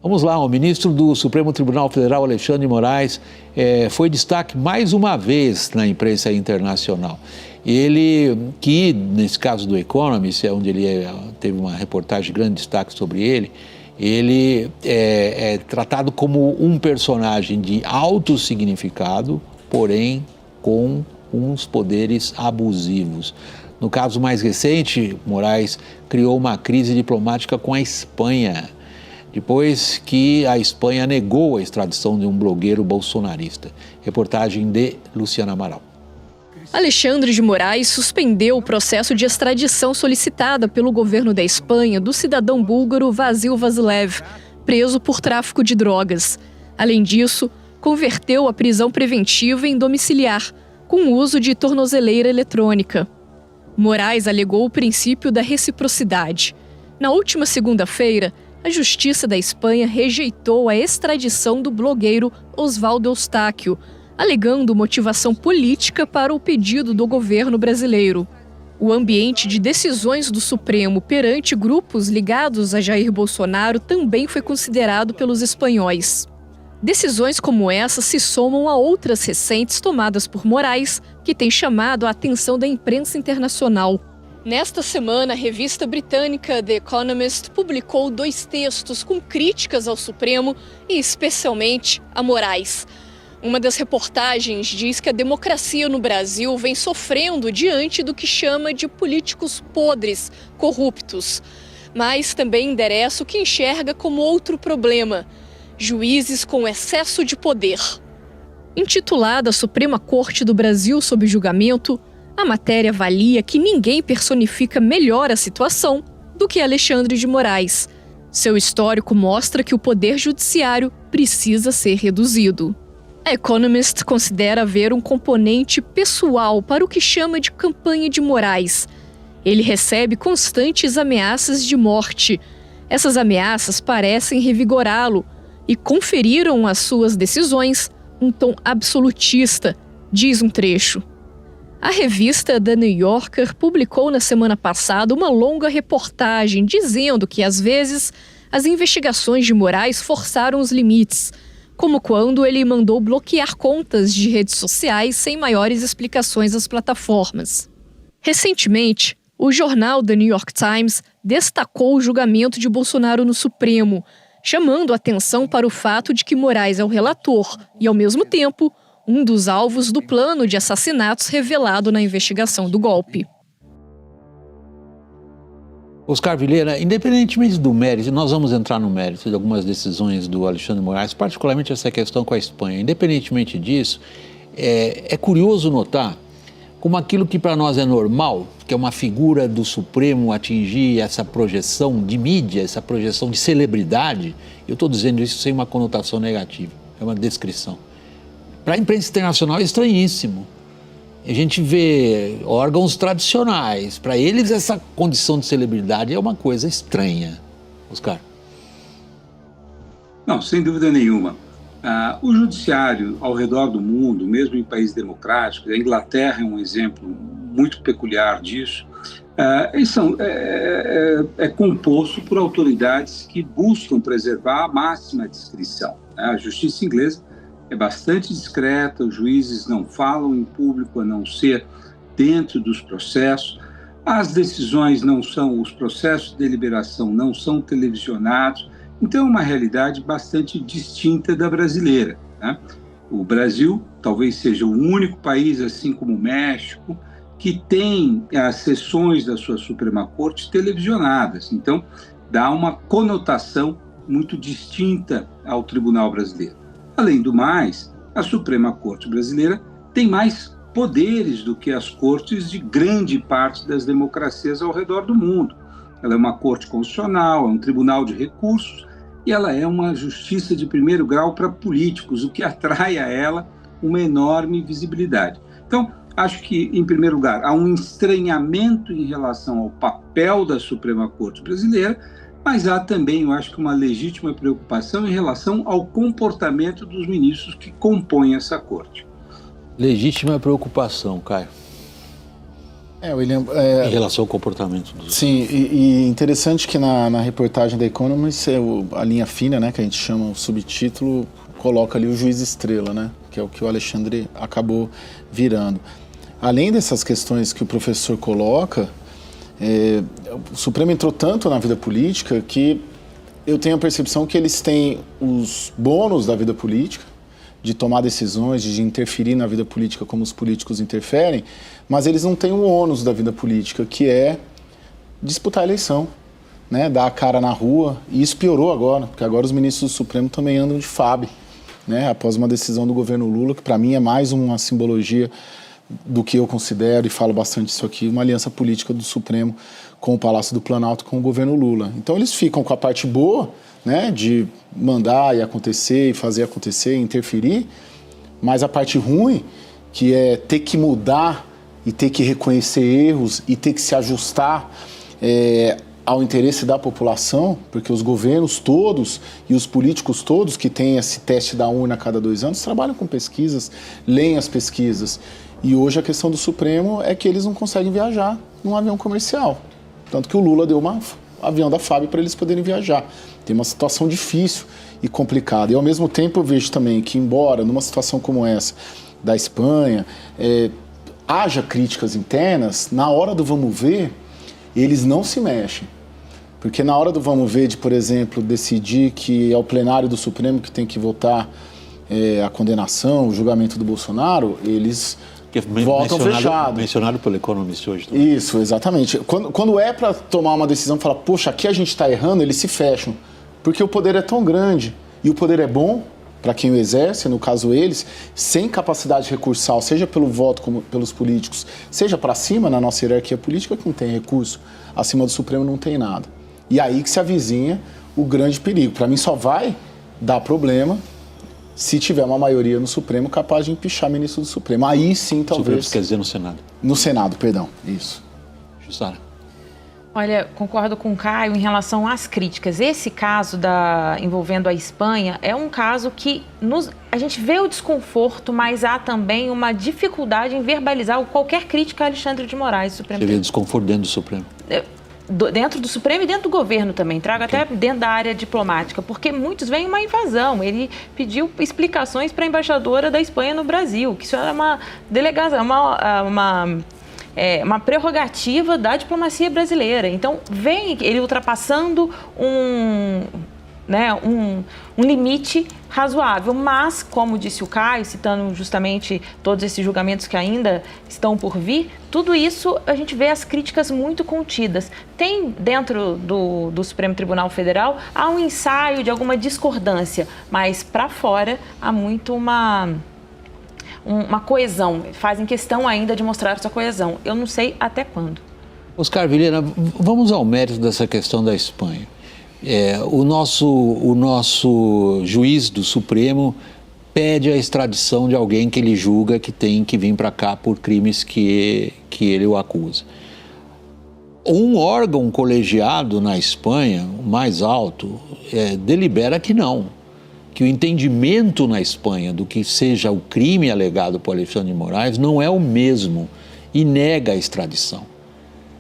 Vamos lá, o ministro do Supremo Tribunal Federal, Alexandre de Moraes, foi destaque mais uma vez na imprensa internacional. Ele, que nesse caso do Economist, onde ele teve uma reportagem de grande destaque sobre ele é tratado como um personagem de alto significado, porém com uns poderes abusivos. No caso mais recente, Moraes criou uma crise diplomática com a Espanha, depois que a Espanha negou a extradição de um blogueiro bolsonarista. Reportagem de Luciana Amaral. Alexandre de Moraes suspendeu o processo de extradição solicitada pelo governo da Espanha do cidadão búlgaro Vasil Vasilev, preso por tráfico de drogas. Além disso, converteu a prisão preventiva em domiciliar, com o uso de tornozeleira eletrônica. Moraes alegou o princípio da reciprocidade. Na última segunda-feira, a Justiça da Espanha rejeitou a extradição do blogueiro Osvaldo Eustáquio, alegando motivação política para o pedido do governo brasileiro. O ambiente de decisões do Supremo perante grupos ligados a Jair Bolsonaro também foi considerado pelos espanhóis. Decisões como essa se somam a outras recentes tomadas por Moraes, que tem chamado a atenção da imprensa internacional. Nesta semana, a revista britânica The Economist publicou 2 textos com críticas ao Supremo e especialmente a Moraes. Uma das reportagens diz que a democracia no Brasil vem sofrendo diante do que chama de políticos podres, corruptos. Mas também endereça o que enxerga como outro problema: juízes com excesso de poder. Intitulada Suprema Corte do Brasil sob julgamento, a matéria avalia que ninguém personifica melhor a situação do que Alexandre de Moraes. Seu histórico mostra que o poder judiciário precisa ser reduzido. A Economist considera haver um componente pessoal para o que chama de campanha de Moraes. Ele recebe constantes ameaças de morte. Essas ameaças parecem revigorá-lo e conferiram às suas decisões um tom absolutista, diz um trecho. A revista The New Yorker publicou na semana passada uma longa reportagem dizendo que, às vezes, as investigações de Moraes forçaram os limites, como quando ele mandou bloquear contas de redes sociais sem maiores explicações às plataformas. Recentemente, o jornal The New York Times destacou o julgamento de Bolsonaro no Supremo, chamando atenção para o fato de que Moraes é o relator e, ao mesmo tempo, um dos alvos do plano de assassinatos revelado na investigação do golpe. Oscar Vilhena, independentemente do mérito, nós vamos entrar no mérito de algumas decisões do Alexandre de Moraes, particularmente essa questão com a Espanha. Independentemente disso, é curioso notar como aquilo que para nós é normal, que é uma figura do Supremo atingir essa projeção de mídia, essa projeção de celebridade, eu estou dizendo isso sem uma conotação negativa, é uma descrição. Para a imprensa internacional é estranhíssimo. A gente vê órgãos tradicionais, para eles essa condição de celebridade é uma coisa estranha. Oscar? Não, sem dúvida nenhuma. O judiciário ao redor do mundo, mesmo em países democráticos, a Inglaterra é um exemplo muito peculiar disso, é composto por autoridades que buscam preservar a máxima discrição. A justiça inglesa é bastante discreta, os juízes não falam em público a não ser dentro dos processos, as decisões não são, os processos de deliberação não são televisionados, então é uma realidade bastante distinta da brasileira, né? O Brasil talvez seja o único país, assim como o México, que tem as sessões da sua Suprema Corte televisionadas, então dá uma conotação muito distinta ao Tribunal Brasileiro. Além do mais, a Suprema Corte brasileira tem mais poderes do que as cortes de grande parte das democracias ao redor do mundo. Ela é uma corte constitucional, é um tribunal de recursos e ela é uma justiça de primeiro grau para políticos, o que atrai a ela uma enorme visibilidade. Então, acho que, em primeiro lugar, há um estranhamento em relação ao papel da Suprema Corte brasileira, mas há também, eu acho que, uma legítima preocupação em relação ao comportamento dos ministros que compõem essa corte. Legítima preocupação, Caio. William, em relação ao comportamento dos... Sim, e interessante que na reportagem da Economist, a linha fina, né, que a gente chama o subtítulo, coloca ali o juiz estrela, né, que é o que o Alexandre acabou virando. Além dessas questões que o professor coloca, o Supremo entrou tanto na vida política que eu tenho a percepção que eles têm os bônus da vida política, de tomar decisões, de interferir na vida política como os políticos interferem, mas eles não têm o ônus da vida política, que é disputar a eleição, né? Dar a cara na rua, e isso piorou agora, porque agora os ministros do Supremo também andam de FAB, né? Após uma decisão do governo Lula, que para mim é mais uma simbologia do que eu considero, e falo bastante isso aqui, uma aliança política do Supremo com o Palácio do Planalto, com o governo Lula. Então eles ficam com a parte boa, né, de mandar e acontecer, e fazer acontecer, interferir, mas a parte ruim, que é ter que mudar e ter que reconhecer erros e ter que se ajustar ao interesse da população, porque os governos todos e os políticos todos que têm esse teste da urna a cada 2 anos trabalham com pesquisas, leem as pesquisas. E hoje a questão do Supremo é que eles não conseguem viajar num avião comercial. Tanto que o Lula deu um avião da FAB para eles poderem viajar. Tem uma situação difícil e complicada. E ao mesmo tempo eu vejo também que, embora numa situação como essa da Espanha, haja críticas internas, na hora do vamos ver, eles não se mexem. Porque na hora do vamos ver de, por exemplo, decidir que é o plenário do Supremo que tem que votar a condenação, o julgamento do Bolsonaro, eles votam fechado. Mencionado pelo Economist hoje também. Isso, exatamente. Quando é para tomar uma decisão, falar, poxa, aqui a gente está errando, eles se fecham. Porque o poder é tão grande e o poder é bom para quem o exerce, no caso eles, sem capacidade recursal, seja pelo voto como pelos políticos, seja para cima na nossa hierarquia política, que não tem recurso, acima do Supremo não tem nada. E aí que se avizinha o grande perigo. Para mim só vai dar problema se tiver uma maioria no Supremo capaz de empichar ministro do Supremo. Aí sim, talvez... Supremo quer dizer no Senado. No Senado, perdão, isso. Jussara. Olha, concordo com o Caio em relação às críticas. Esse caso envolvendo a Espanha é um caso que a gente vê o desconforto, mas há também uma dificuldade em verbalizar qualquer crítica a Alexandre de Moraes. Você vê desconforto dentro do Supremo? Dentro do Supremo e dentro do governo também, trago até dentro da área diplomática, porque muitos veem uma invasão. Ele pediu explicações para a embaixadora da Espanha no Brasil, que isso era uma delegação, uma prerrogativa da diplomacia brasileira. Então, vem ele ultrapassando um limite razoável, mas, como disse o Caio, citando justamente todos esses julgamentos que ainda estão por vir, tudo isso a gente vê as críticas muito contidas. Tem dentro do Supremo Tribunal Federal, há um ensaio de alguma discordância, mas para fora há muito uma coesão, fazem questão ainda de mostrar essa coesão. Eu não sei até quando. Oscar Vilhena, vamos ao mérito dessa questão da Espanha. O nosso juiz do Supremo pede a extradição de alguém que ele julga que tem que vir para cá por crimes que ele o acusa. Um órgão colegiado na Espanha, o mais alto, delibera que não, que o entendimento na Espanha do que seja o crime alegado por Alexandre de Moraes não é o mesmo e nega a extradição.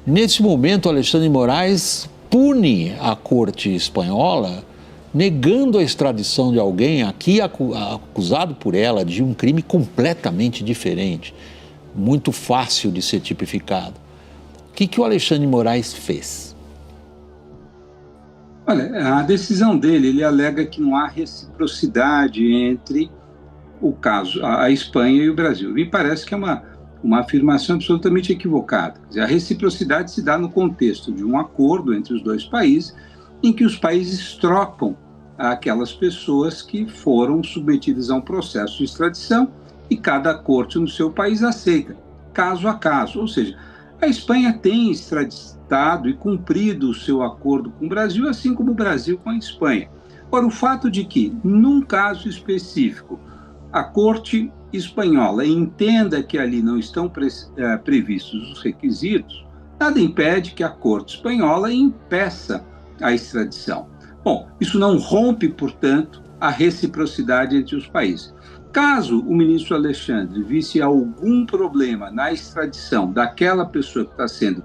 Nesse momento, Alexandre de Moraes pune a corte espanhola, negando a extradição de alguém aqui acusado por ela de um crime completamente diferente, muito fácil de ser tipificado. O que o Alexandre de Moraes fez? Olha, a decisão dele, ele alega que não há reciprocidade entre o caso, a Espanha e o Brasil. Me parece que é uma afirmação absolutamente equivocada. Quer dizer, a reciprocidade se dá no contexto de um acordo entre os dois países, em que os países trocam aquelas pessoas que foram submetidas a um processo de extradição e cada corte no seu país aceita, caso a caso. Ou seja, a Espanha tem extraditado e cumprido o seu acordo com o Brasil, assim como o Brasil com a Espanha. Agora, o fato de que, num caso específico, a corte espanhola entenda que ali não estão previstos os requisitos, nada impede que a corte espanhola impeça a extradição. Bom, isso não rompe, portanto, a reciprocidade entre os países. Caso o ministro Alexandre visse algum problema na extradição daquela pessoa que está sendo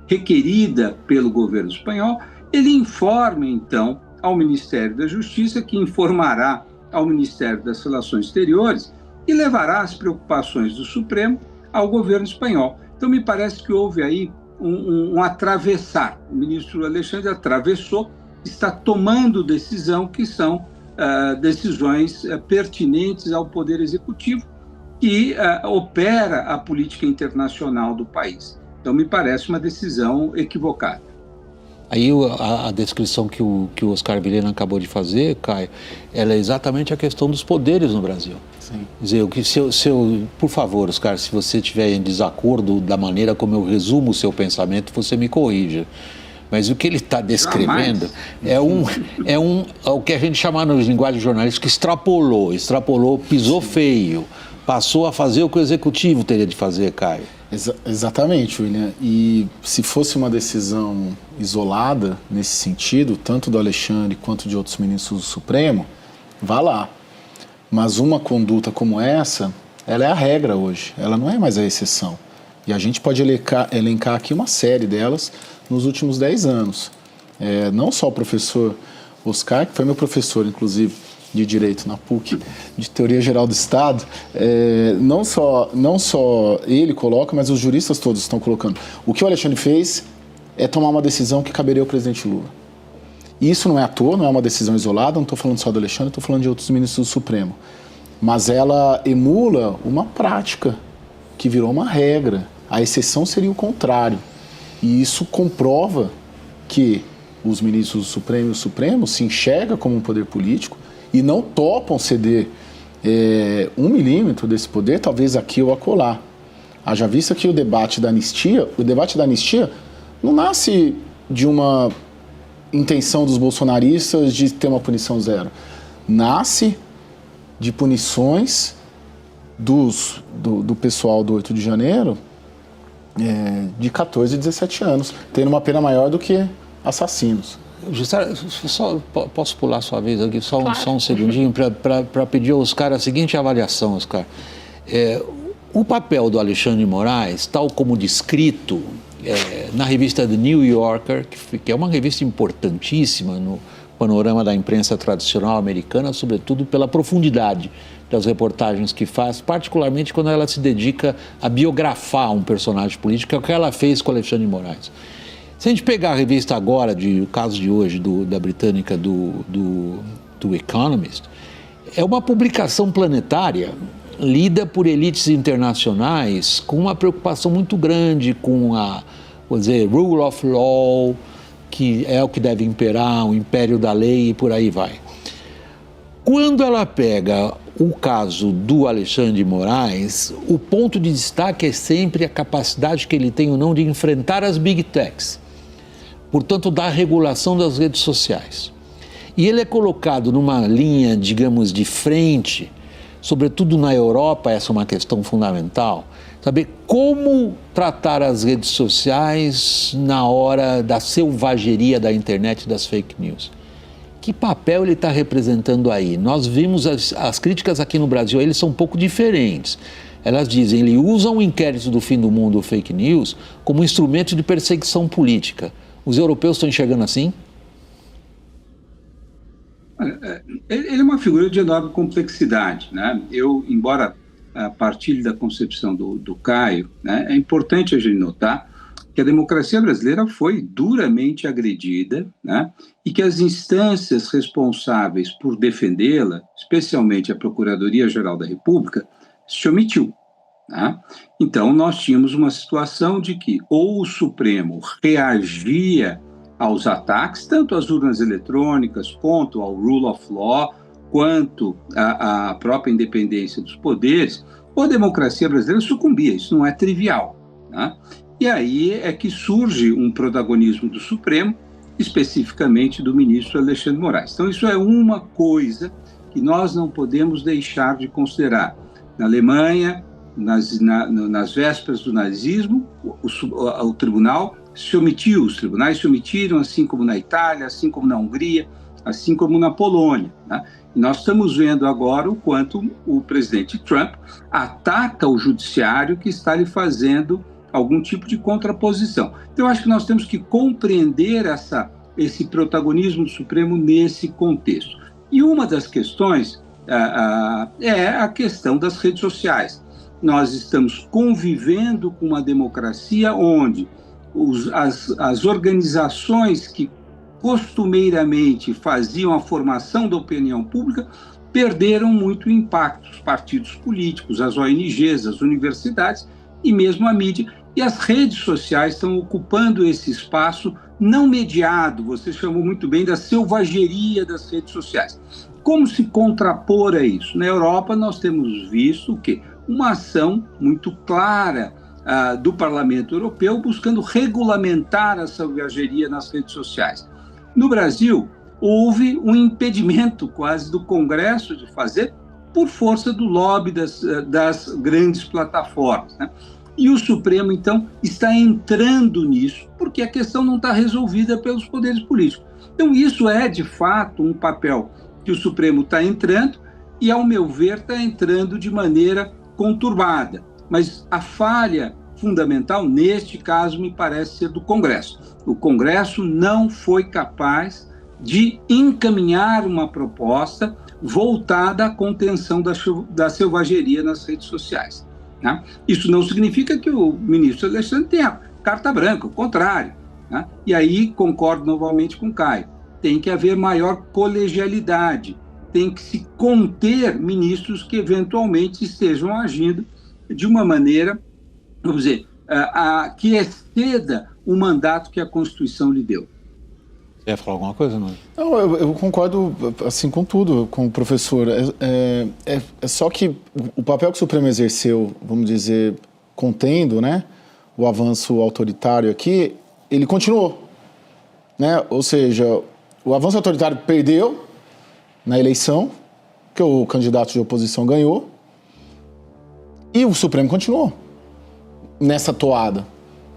requerida pelo governo espanhol, ele informa, então, ao Ministério da Justiça, que informará ao Ministério das Relações Exteriores e levará as preocupações do Supremo ao governo espanhol. Então, me parece que houve aí um atravessar. O ministro Alexandre atravessou, está tomando decisão que são decisões pertinentes ao Poder Executivo que opera a política internacional do país. Então, me parece uma decisão equivocada. Aí a descrição que o Oscar Vilhena acabou de fazer, Caio, ela é exatamente a questão dos poderes no Brasil. Sim. Quer dizer, por favor, Oscar, se você estiver em desacordo da maneira como eu resumo o seu pensamento, você me corrija. Mas o que ele está descrevendo é o que a gente chama na linguagem jornalística extrapolou, pisou feio, passou a fazer o que o executivo teria de fazer, Caio. Exatamente, William. E se fosse uma decisão isolada nesse sentido, tanto do Alexandre quanto de outros ministros do Supremo, vá lá. Mas uma conduta como essa, ela é a regra hoje, ela não é mais a exceção. E a gente pode elencar aqui uma série delas nos últimos 10 anos. Não só o professor Oscar, que foi meu professor, inclusive, de Direito na PUC, de Teoria Geral do Estado, não só ele coloca, mas os juristas todos estão colocando. O que o Alexandre fez é tomar uma decisão que caberia ao presidente Lula. E isso não é à toa, não é uma decisão isolada, não estou falando só do Alexandre, estou falando de outros ministros do Supremo. Mas ela emula uma prática que virou uma regra. A exceção seria o contrário. E isso comprova que os ministros do Supremo e o Supremo se enxergam como um poder político e não topam ceder 1 milímetro desse poder, talvez aqui ou acolá. Haja vista que o debate da anistia não nasce de uma intenção dos bolsonaristas de ter uma punição zero. Nasce de punições do pessoal do 8 de janeiro de 14 e 17 anos, tendo uma pena maior do que assassinos. Jussara, só posso pular a sua vez aqui, só um segundinho, para pedir ao Oscar a seguinte avaliação, Oscar. O papel do Alexandre de Moraes, tal como descrito na revista The New Yorker, que é uma revista importantíssima no panorama da imprensa tradicional americana, sobretudo pela profundidade das reportagens que faz, particularmente quando ela se dedica a biografar um personagem político, que é o que ela fez com Alexandre de Moraes. Se a gente pegar a revista agora, o caso de hoje, da britânica do Economist, é uma publicação planetária lida por elites internacionais com uma preocupação muito grande com rule of law, que é o que deve imperar, o império da lei e por aí vai. Quando ela pega o caso do Alexandre de Moraes, o ponto de destaque é sempre a capacidade que ele tem ou não de enfrentar as big techs, portanto, da regulação das redes sociais. E ele é colocado numa linha, digamos, de frente, sobretudo na Europa, essa é uma questão fundamental, saber como tratar as redes sociais na hora da selvageria da internet e das fake news. Que papel ele está representando aí? Nós vimos as críticas aqui no Brasil, eles são um pouco diferentes. Elas dizem, ele usa um inquérito do fim do mundo, fake news, como instrumento de perseguição política. Os europeus estão enxergando assim? Ele é uma figura de enorme complexidade, né? Eu, embora partilhe da concepção do Caio, né, é importante a gente notar que a democracia brasileira foi duramente agredida, né, e que as instâncias responsáveis por defendê-la, especialmente a Procuradoria-Geral da República, se omitiu. Né? Então, nós tínhamos uma situação de que ou o Supremo reagia aos ataques, tanto às urnas eletrônicas, quanto ao rule of law, quanto à própria independência dos poderes, ou a democracia brasileira sucumbia. Isso não é trivial. Né? E aí é que surge um protagonismo do Supremo, especificamente do ministro Alexandre de Moraes. Então, isso é uma coisa que nós não podemos deixar de considerar. Na Alemanha, nas vésperas do nazismo, o tribunal se omitiu, os tribunais se omitiram, assim como na Itália, assim como na Hungria, assim como na Polônia, né? E nós estamos vendo agora o quanto o presidente Trump ataca o judiciário que está lhe fazendo algum tipo de contraposição. Então, eu acho que nós temos que compreender esse protagonismo do Supremo nesse contexto. E uma das questões é a questão das redes sociais. Nós estamos convivendo com uma democracia onde as organizações que costumeiramente faziam a formação da opinião pública perderam muito impacto. Os partidos políticos, as ONGs, as universidades e mesmo a mídia. E as redes sociais estão ocupando esse espaço não mediado, você chamou muito bem da selvageria das redes sociais. Como se contrapor a isso? Na Europa nós temos visto o quê? Uma ação muito clara do Parlamento Europeu buscando regulamentar a selvageria nas redes sociais. No Brasil, houve um impedimento quase do Congresso de fazer por força do lobby das grandes plataformas, né? E o Supremo, então, está entrando nisso, porque a questão não está resolvida pelos poderes políticos. Então, isso é, de fato, um papel que o Supremo está entrando e, ao meu ver, está entrando de maneira conturbada. Mas a falha fundamental, neste caso, me parece ser do Congresso. O Congresso não foi capaz de encaminhar uma proposta voltada à contenção da selvageria nas redes sociais, né? Isso não significa que o ministro Alexandre tenha carta branca, o contrário, né? E aí concordo novamente com o Caio. Tem que haver maior colegialidade, tem que se conter ministros que eventualmente estejam agindo de uma maneira, vamos dizer, que exceda o mandato que a Constituição lhe deu. Você ia falar alguma coisa, não? Não, eu concordo assim com tudo, com o professor. É só que o papel que o Supremo exerceu, vamos dizer, contendo, né, o avanço autoritário aqui, ele continuou, né? Ou seja, o avanço autoritário perdeu na eleição, que o candidato de oposição ganhou, e o Supremo continuou nessa toada.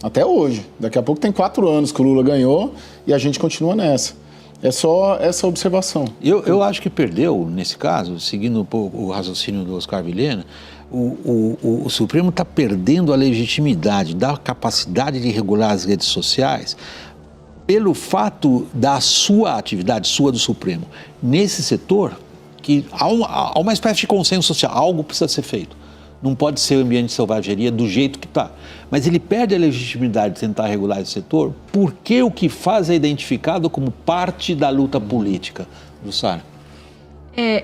Até hoje. Daqui a pouco tem 4 anos que o Lula ganhou e a gente continua nessa. É só essa observação. Eu acho que perdeu, nesse caso, seguindo um pouco o raciocínio do Oscar Vilhena, o Supremo está perdendo a legitimidade da capacidade de regular as redes sociais pelo fato da sua atividade, do Supremo, nesse setor, que há uma espécie de consenso social, algo precisa ser feito. Não pode ser o ambiente de selvageria do jeito que está. Mas ele perde a legitimidade de tentar regular esse setor porque o que faz é identificado como parte da luta política. Jussara.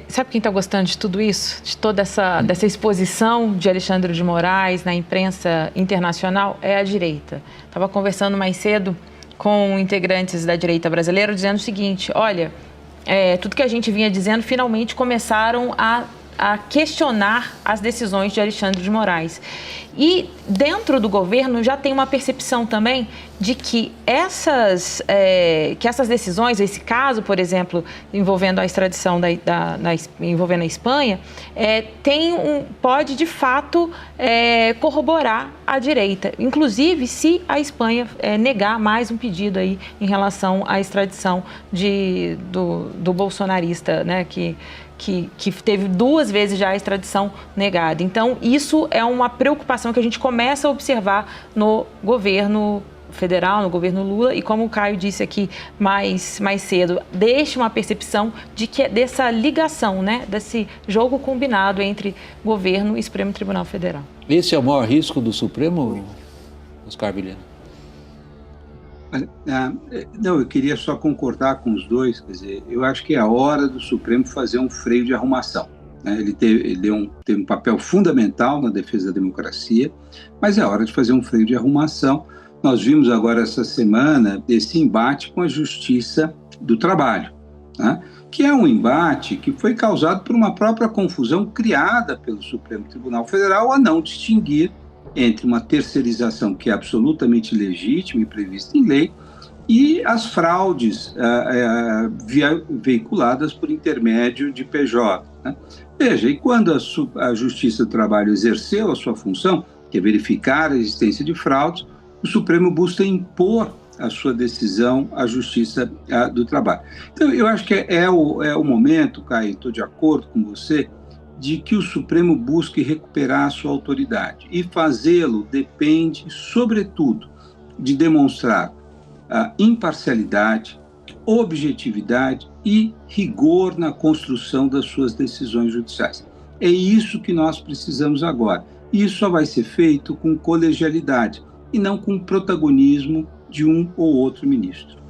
Sabe quem está gostando de tudo isso? De toda dessa exposição de Alexandre de Moraes na imprensa internacional? É a direita. Estava conversando mais cedo com integrantes da direita brasileira dizendo o seguinte: olha, tudo que a gente vinha dizendo finalmente começaram a questionar as decisões de Alexandre de Moraes. E dentro do governo já tem uma percepção também de que essas decisões, esse caso, por exemplo, envolvendo a extradição envolvendo a Espanha, pode de fato corroborar a direita, inclusive se a Espanha negar mais um pedido aí em relação à extradição do bolsonarista, né, que teve 2 vezes já a extradição negada. Então, isso é uma preocupação que a gente começa a observar no governo federal, no governo Lula, e como o Caio disse aqui mais cedo, deixa uma percepção dessa ligação, né, desse jogo combinado entre governo e Supremo Tribunal Federal. Esse é o maior risco do Supremo, Oscar Vilhena? Não, eu queria só concordar com os dois, quer dizer, eu acho que é a hora do Supremo fazer um freio de arrumação, né? Ele teve um papel fundamental na defesa da democracia, mas é hora de fazer um freio de arrumação. Nós vimos agora essa semana esse embate com a Justiça do Trabalho, né? Que é um embate que foi causado por uma própria confusão criada pelo Supremo Tribunal Federal a não distinguir entre uma terceirização que é absolutamente legítima e prevista em lei e as fraudes veiculadas por intermédio de PJ, né? Veja, e quando a Justiça do Trabalho exerceu a sua função, que é verificar a existência de fraudes, o Supremo busca impor a sua decisão à Justiça do Trabalho. Então, eu acho que é o momento, Caio, estou de acordo com você, de que o Supremo busque recuperar a sua autoridade. E fazê-lo depende, sobretudo, de demonstrar imparcialidade, objetividade e rigor na construção das suas decisões judiciais. É isso que nós precisamos agora. E isso só vai ser feito com colegialidade e não com protagonismo de um ou outro ministro.